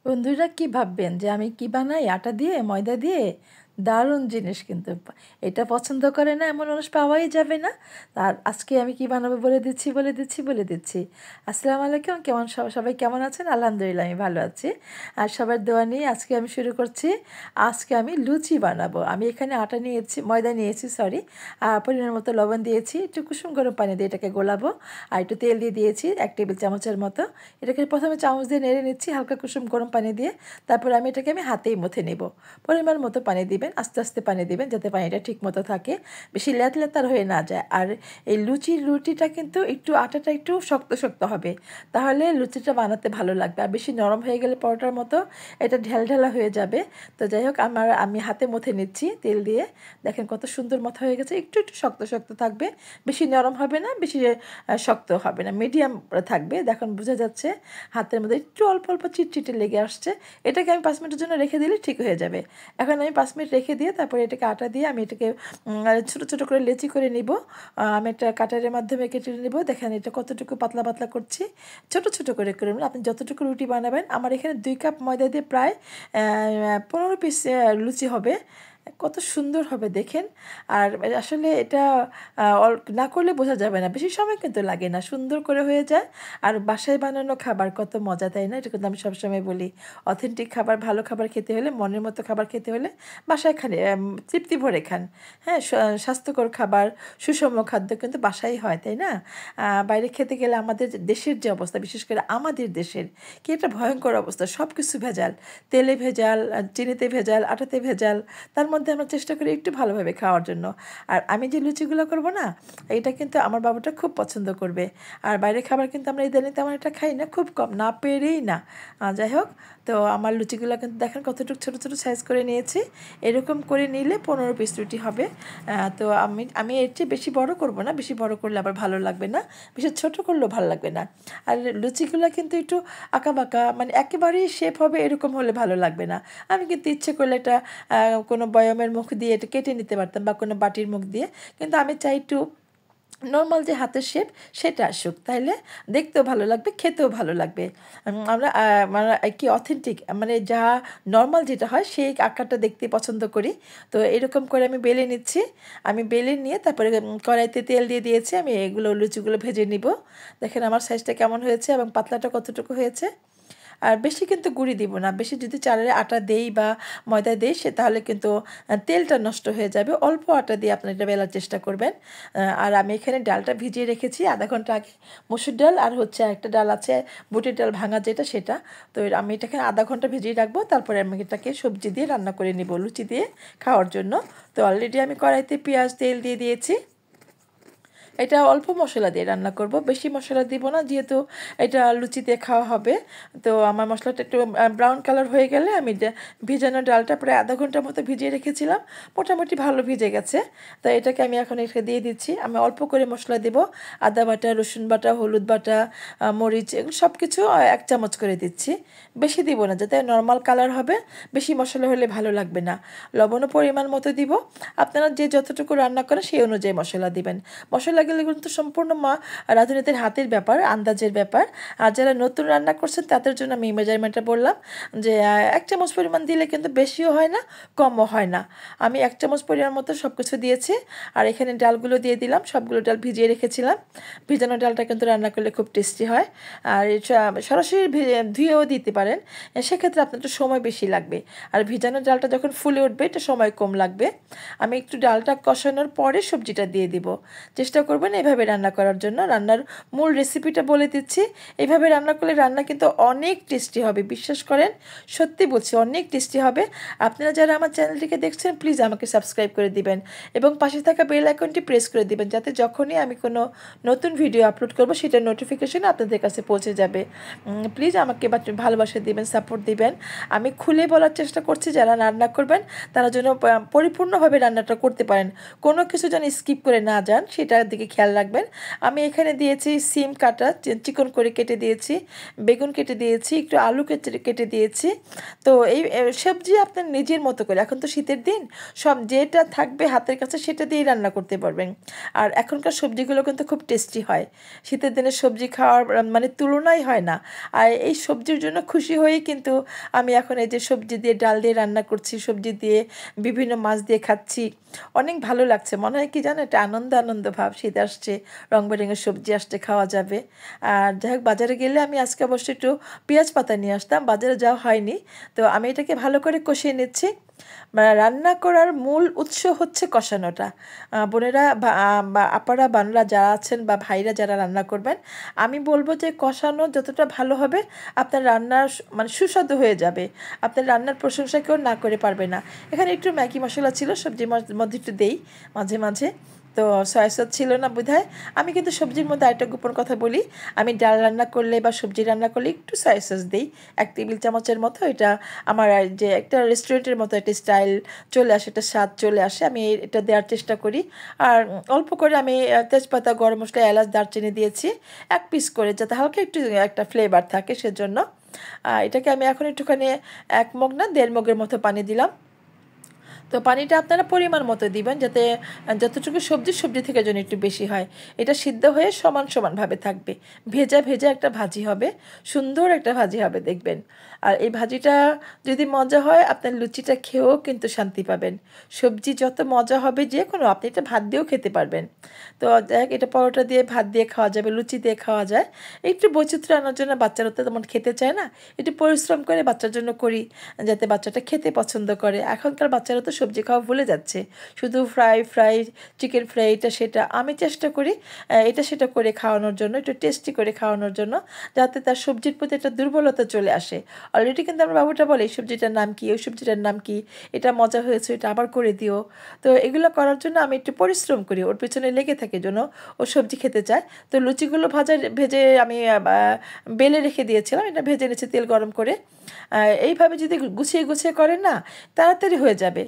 বন্ধুরা কি ভাববেন যে আমি কি বানাই আটা দিয়ে ময়দা দিয়ে দারুণ জিনিস কিন্তু এটা পছন্দ করে না এমন মানুষ পাওয়াই যাবে না। আর আজকে আমি কি বানাবো বলে দিচ্ছি। আসসালামু আলাইকুম, কেমন সবাই কেমন আছেন? আলহামদুলিল্লাহ আমি ভালো আছি। আর সবার দোয়া নিয়ে আজকে আমি শুরু করছি। আজকে আমি লুচি বানাবো। আমি এখানে আটা নিয়েছি, ময়দা নিয়েছি, সরি। আর পরিমাণ মতো লবণ দিয়েছি, একটু কুসুম গরম পানি দিয়ে এটাকে গোলাবো। আর একটু তেল দিয়ে দিয়েছি 1 টেবিল চামচের মতো। এটাকে প্রথমে চামচ দিয়ে নেড়ে নিচ্ছি হালকা কুসুম গরম পানি দিয়ে। তারপর আমি এটাকে হাতেই মথে নেব। পরিমাণ মতো পানি দিবেন, আস্তে আস্তে পানি দিবেন যাতে পানিটা ঠিক মতো থাকে, বেশি লেতার হয়ে না যায়। আর এই রুটিটা কিন্তু একটু আটাটা একটু শক্ত শক্ত হবে, তাহলে লুচিটা বানাতে ভালো লাগবে। আর বেশি নরম হয়ে গেলে পরোটার মতো এটা ঢেলঢেলা হয়ে যাবে। তো যাই হোক, আমি হাতে মথে নিচ্ছি তেল দিয়ে। দেখেন কত সুন্দর মতো হয়ে গেছে। একটু একটু শক্ত শক্ত থাকবে, বেশি নরম হবে না, বেশি শক্ত হবে না, মিডিয়াম থাকবে। দেখুন বোঝা যাচ্ছে হাতের মধ্যে একটু অল্প অল্প চিটচিটে লেগে আসছে। এটাকে আমি 5 মিনিটের জন্য রেখে দিলে ঠিক হয়ে যাবে। এখন আমি 5 মিনিট রেখে দিয়ে তারপরে এটাকে আটা দিয়ে আমি এটাকে ছোটো ছোটো করে লেচি করে নিব। আমি একটা কাটারের মাধ্যমে কেটে নিব। দেখেন এটা কতটুকু পাতলা পাতলা করছি, ছোটো ছোটো করে নেবেন। আপনি যতটুকু রুটি বানাবেন, আমার এখানে 2 কাপ ময়দা দিয়ে প্রায় 15 পিস লুচি হবে। কত সুন্দর হবে দেখেন। আর আসলে এটা না করলে বোঝা যাবে না, বেশি সময় কিন্তু লাগে না, সুন্দর করে হয়ে যায়। আর বাসায় বানানো খাবার কত মজা, তাই না? এটা কিন্তু আমি সবসময় বলি, অথেন্টিক খাবার, ভালো খাবার খেতে হলে, মনের মতো খাবার খেতে হলে বাসায় খান, তৃপ্তি ভরে খান। হ্যাঁ, স্বাস্থ্যকর খাবার, সুষম খাদ্য কিন্তু বাসায় হয়, তাই না? বাইরে খেতে গেলে আমাদের দেশের যে অবস্থা, বিশেষ করে আমাদের দেশের কি একটা ভয়ঙ্কর অবস্থা। সব কিছু ভেজাল, তেলে ভেজাল, চিনিতে ভেজাল, আটাতে ভেজাল। তার মধ্যে আমরা চেষ্টা করি একটু ভালোভাবে খাওয়ার জন্য। আর আমি যে লুচিগুলো করব না, এটা কিন্তু আমার বাবুটা খুব পছন্দ করবে। আর বাইরের খাবার কিন্তু আমরা ইদানিং তেমন একটা খাই না, খুব কম, না পেরেই না। যাই হোক, তো আমার লুচিগুলো কিন্তু দেখেন কতটুকু ছোটো ছোটো সাইজ করে নিয়েছি। এরকম করে নিলে 15 পিস রুটি হবে। তো আমি এর চেয়ে বেশি বড় করব না, বেশি বড় করলে আবার ভালো লাগবে না, বেশি ছোটো করলেও ভালো লাগবে না। আর লুচিগুলো কিন্তু একটু আঁকাবাঁকা, মানে একেবারেই শেপ হবে এরকম হলে ভালো লাগবে না। আমি কিন্তু ইচ্ছে করলে এটা কোনো বয়ামের মুখ দিয়ে এটা কেটে নিতে পারতাম, বা কোনো বাটির মুখ দিয়ে। কিন্তু আমি চাই একটু নর্মাল যে হাতের শেপ সেটা আসুক, তাইলে দেখতেও ভালো লাগবে, খেতেও ভালো লাগবে। আমরা মানে কি অথেন্টিক, মানে যা নর্মাল যেটা হয় সেই আকারটা দেখতে পছন্দ করি। তো এরকম করে আমি বেলে নিচ্ছি। আমি বেলে নিয়ে তারপরে কড়াইতে তেল দিয়ে দিয়েছি। আমি এগুলো লুচিগুলো ভেজে নিব। দেখেন আমার সাইজটা কেমন হয়েছে এবং পাতলাটা কতটুকু হয়েছে। আর বেশি কিন্তু গুঁড়ি দিব না, বেশি যদি চালের আটা দেই বা ময়দা দেই তাহলে কিন্তু তেলটা নষ্ট হয়ে যাবে। অল্প আটা দিয়ে আপনারা এটা বেলার চেষ্টা করবেন। আর আমি এখানে ডালটা ভিজিয়ে রেখেছি আধা ঘন্টা আগে। মসুর ডাল আর হচ্ছে একটা ডাল আছে বুটের ডাল ভাঙা যেটা, সেটা। তো আমি এটাকে আধা ঘন্টা ভিজিয়ে রাখবো, তারপরে আমি এটাকে সবজি দিয়ে রান্না করে নিব লুচি দিয়ে খাওয়ার জন্য। তো অলরেডি আমি কড়াইতে পেঁয়াজ তেল দিয়ে দিয়েছি। এটা অল্প মশলা দিয়ে রান্না করব, বেশি মশলা দিব না, যেহেতু এটা লুচিতে খাওয়া হবে। তো আমার মশলাটা একটু ব্রাউন কালার হয়ে গেলে আমি ভিজানো ডালটা প্রায় আধা ঘন্টার মতো ভিজিয়ে রেখেছিলাম, মোটামুটি ভালো ভিজে গেছে। তো এটাকে আমি এখন এখানে দিয়ে দিচ্ছি। আমি অল্প করে মশলা দেব, আদা বাটা, রসুন বাটা, হলুদ বাটা, মরিচ, এগুলো সব কিছু 1 চামচ করে দিচ্ছি। বেশি দিব না, যাতে নর্মাল কালার হবে, বেশি মশলা হলে ভালো লাগবে না। লবণও পরিমাণ মতো দিব। আপনারা যে যতটুকু রান্না করেন সেই অনুযায়ী মশলা দিবেন। মশলাগুলো কিন্তু সম্পূর্ণ রাঁধুনিদের হাতের ব্যাপার, আন্দাজের ব্যাপার। আর যারা নতুন রান্না করছেন তাদের জন্য আমি মেজারমেন্টটা বললাম যে 1 চামচ পরিমাণ দিলে কিন্তু বেশিও হয় না, কমও হয় না। আমি 1 চামচ পরিমাণ মতো সব কিছু দিয়েছি। আর এখানে ডালগুলো দিয়ে দিলাম, সবগুলো ডাল ভিজিয়ে রেখেছিলাম। ভিজানো ডালটা কিন্তু রান্না করলে খুব টেস্টি হয়। আর সরাসরি ধুয়েও দিতে পারেন, সেক্ষেত্রে আপনার একটু সময় বেশি লাগবে। আর ভিজানো ডালটা যখন ফুলে উঠবে এটা সময় কম লাগবে। আমি একটু ডালটা কষানোর পরে সবজিটা দিয়ে দিব। চেষ্টা করবেন এভাবে রান্না করার জন্য। রান্নার মূল রেসিপিটা বলে দিচ্ছি। এইভাবে রান্না করলে রান্না কিন্তু অনেক টেস্টি হবে, বিশ্বাস করেন, সত্যি বলছি, অনেক টেস্টি হবে। আপনারা যারা আমার চ্যানেলটিকে দেখছেন প্লিজ আমাকে সাবস্ক্রাইব করে দিবেন এবং পাশে থাকা বেল আইকনটি প্রেস করে দিবেন, যাতে যখনই আমি কোনো নতুন ভিডিও আপলোড করব সেটার নোটিফিকেশন আপনাদের কাছে পৌঁছে যাবে। প্লিজ আমাকে ভালোবাসা দিবেন, সাপোর্ট দিবেন। আমি খুলে বলার চেষ্টা করছি, যারা রান্না করবেন তারা যেন পরিপূর্ণভাবে রান্নাটা করতে পারেন, কোনো কিছু যেন স্কিপ করে না যান, সেটার দিকে দিকে খেয়াল রাখবেন। আমি এখানে দিয়েছি সিম কাটা, চিকন করে কেটে দিয়েছি, বেগুন কেটে দিয়েছি, একটু আলু কেটে দিয়েছি। তো এই সবজি আপনার নিজের মতো করে, এখন তো শীতের দিন, সব যেটা থাকবে হাতের কাছে সেটা দিয়েই রান্না করতে পারবেন। আর এখনকার সবজিগুলো কিন্তু খুব টেস্টি হয়, শীতের দিনে সবজি খাওয়ার মানে তুলনাই হয় না। আর এই সবজির জন্য খুশি হয়েই কিন্তু আমি এখন এই যে সবজি দিয়ে, ডাল দিয়ে রান্না করছি, সবজি দিয়ে বিভিন্ন মাছ দিয়ে খাচ্ছি, অনেক ভালো লাগছে। মনে হয় কি জানো, একটা আনন্দ আনন্দ ভাব, শীত আসছে, রং বেরঙের সবজি আসছে, খাওয়া যাবে। আর যাই হোক, বাজারে গেলে আমি আজকে অবশ্যই একটু পেঁয়াজ পাতা নিয়ে আসতাম, বাজারে যাওয়া হয়নি। তো আমি এটাকে ভালো করে কষিয়ে নিচ্ছি। রান্না করার মূল উৎস হচ্ছে কষানোটা। বোনেরা বা আপারা বানরা যারা আছেন বা ভাইরা যারা রান্না করবেন, আমি বলবো যে কষানো যতটা ভালো হবে আপনার রান্নার মানে সুস্বাদু হয়ে যাবে, আপনার রান্নার প্রশংসা কেউ না করে পারবে না। এখানে একটু ম্যাগি মশলা ছিল, সবজির মধ্যে একটু দেই মাঝে মাঝে, তো সয়া সস ছিল না বোধহয়। আমি কিন্তু সবজির মধ্যে আরেকটা গোপন কথা বলি, আমি ডাল রান্না করলে বা সবজি রান্না করলে একটু সয়া সস দিই, 1 টেবিল চামচের মতো। এটা আমার যে একটা রেস্টুরেন্টের মতো একটা স্টাইল চলে আসে, একটা স্বাদ চলে আসে, আমি এটা দেওয়ার চেষ্টা করি। আর অল্প করে আমি তেজপাতা, গরম মশলা, এলাচ, দারচিনি দিয়েছি 1 পিস করে, যাতে হালকা একটু একটা ফ্লেভার থাকে সেজন্য। এটাকে আমি এখন একটুখানি 1 মগ না 1.5 মগের মতো পানি দিলাম। তো পানিটা আপনারা পরিমাণ মতো দিবেন, যাতে যতটুকু সবজি থেকে যেন একটু বেশি হয়। এটা সিদ্ধ হয়ে সমান সমানভাবে থাকবে, ভেজা ভেজা একটা ভাজি হবে, সুন্দর একটা ভাজি হবে দেখবেন। আর এই ভাজিটা যদি মজা হয়, আপনার লুচিটা খেয়েও কিন্তু শান্তি পাবেন। সবজি যত মজা হবে, যে কোনো আপনি এটা ভাত দিয়েও খেতে পারবেন। তো দেখ, এটা পরোটা দিয়ে, ভাত দিয়ে খাওয়া যাবে, লুচি দিয়ে খাওয়া যায়। একটু বৈচিত্র্য আনার জন্য, বাচ্চারা তো তেমন খেতে চায় না, একটু পরিশ্রম করে বাচ্চার জন্য করি, যাতে বাচ্চাটা খেতে পছন্দ করে। এখনকার বাচ্চারা তো সবজি খাওয়া ভুলে যাচ্ছে, শুধু ফ্রাই, চিকেন ফ্রাই, এটা সেটা। আমি চেষ্টা করি এটা সেটা করে খাওয়ানোর জন্য, একটু টেস্টি করে খাওয়ানোর জন্য, যাতে তার সবজির প্রতি একটা দুর্বলতা চলে আসে। অলরেডি কিন্তু আমার বাবুটা বলে, এই সবজিটার নাম কি, ওই সবজিটার নাম কি, এটা মজা হয়েছে, এটা আবার করে দিও। তো এগুলো করার জন্য আমি একটু পরিশ্রম করি, ওর পিছনে লেগে থাকে যেন ও সবজি খেতে চায়। তো লুচিগুলো ভেজে আমি বেলে রেখে দিয়েছিলাম, এটা ভেজে নিয়েছি তেল গরম করে। এইভাবে যদি গুছিয়ে গুছিয়ে করেন না, তাড়াতাড়ি হয়ে যাবে।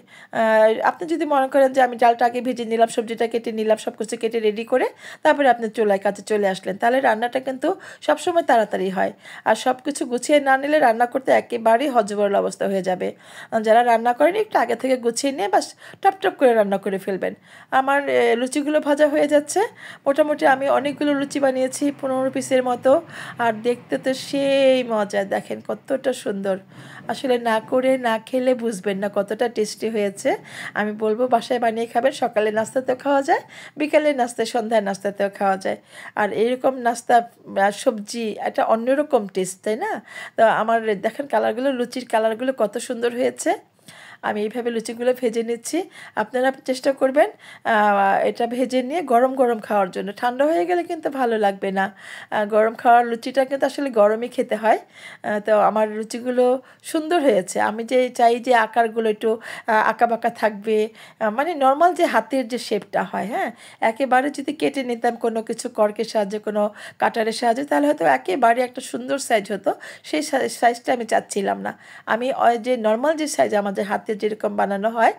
আপনি যদি মনে করেন যে আমি ডালটা আগে ভেজে নিলাম, সবজিটা কেটে নিলাম, সব কিছু কেটে রেডি করে তারপরে আপনি কাজে চলে আসলেন, তাহলে রান্নাটা কিন্তু সবসময় তাড়াতাড়ি হয়। আর সব কিছু গুছিয়ে না নিলে রান্না করতে একেবারেই হজবরল অবস্থা হয়ে যাবে। যারা রান্না করেন, একটু আগে থেকে গুছিয়ে নিয়ে বাস টপ করে রান্না করে ফেলবেন। আমার লুচিগুলো ভাজা হয়ে যাচ্ছে মোটামুটি। আমি অনেকগুলো লুচি বানিয়েছি, 15 পিসের মতো। আর দেখতে তো সেই মজা, দেখেন কতটা সুন্দর। আসলে না করে না খেলে বুঝবেন না কতটা টেস্টি হয়েছে। আমি বলবো বাসায় বানিয়ে খাবেন, সকালে নাস্তাতেও খাওয়া যায়, বিকালের নাস্তায়, সন্ধ্যার নাস্তাতেও খাওয়া যায়। আর এরকম নাস্তা, সবজি, একটা অন্যরকম টেস্ট, তাই না? তো আমার দেখেন কালারগুলো, লুচির কালারগুলো কত সুন্দর হয়েছে। আমি এইভাবে লুচিগুলো ভেজে নিচ্ছি। আপনারা চেষ্টা করবেন এটা ভেজে নিয়ে গরম গরম খাওয়ার জন্য, ঠান্ডা হয়ে গেলে কিন্তু ভালো লাগবে না। গরম খাওয়ার লুচিটা কিন্তু আসলে গরমই খেতে হয়। তো আমার লুচিগুলো সুন্দর হয়েছে। আমি যে চাই যে আকারগুলো একটু আঁকাবাঁকা থাকবে, মানে নর্মাল যে হাতের যে শেপটা হয়, হ্যাঁ, একেবারে যদি কেটে নিতাম কোনো কিছু কর্কের সাহায্যে, কোনো কাটারের সাহায্যে, তাহলে হয়তো একেবারে একটা সুন্দর সাইজ হতো। সেই সাইজটা আমি চাচ্ছিলাম না। আমি যে নর্মাল যে সাইজ আমাদের হাতে যেরকম বানানো হয়,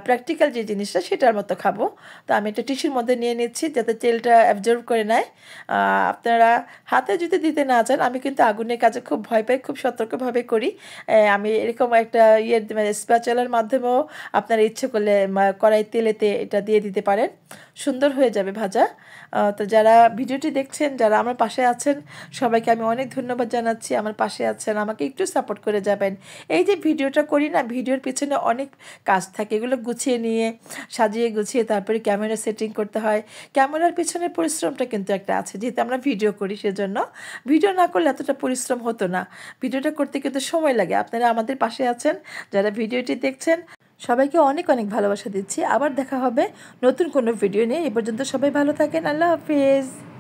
প্র্যাকটিক্যাল যে জিনিসটা, সেটার মতো খাবো। তো আমি একটা টিস্যুর মধ্যে নিয়ে নিচ্ছি, যাতে তেলটা অ্যাবজর্ব করে নেয়। আপনারা হাতে যদি দিতে না চান, আমি কিন্তু আগুনের কাজে খুব ভয় পাই, খুব সতর্কভাবে করি। আমি এরকম একটা স্প্যাচুলার মাধ্যমেও আপনারা ইচ্ছে করলে কড়াই তেলেতে এটা দিয়ে দিতে পারেন, সুন্দর হয়ে যাবে ভাজা। তো যারা ভিডিওটি দেখছেন, যারা আমার পাশে আছেন, সবাইকে আমি অনেক ধন্যবাদ জানাচ্ছি। আমার পাশে আছেন, আমাকে একটু সাপোর্ট করে যাবেন। এই যে ভিডিওটা করি না, ভিডিওর পিছনে অনেক কাজ থাকে, এগুলো গুছিয়ে নিয়ে, সাজিয়ে গুছিয়ে তারপরে ক্যামেরা সেটিং করতে হয়। ক্যামেরার পিছনের পরিশ্রমটা কিন্তু একটা আছে, যেহেতু আমরা ভিডিও করি, সেজন্য। ভিডিও না করলে এতটা পরিশ্রম হতো না। ভিডিওটা করতে কিন্তু সময় লাগে। আপনারা আমাদের পাশে আছেন, যারা ভিডিওটি দেখছেন, সবাইকে অনেক অনেক ভালোবাসা দিচ্ছি। আবার দেখা হবে নতুন কোনো ভিডিও নিয়ে। এ পর্যন্ত সবাই ভালো থাকেন। আল্লাহ হাফিজ।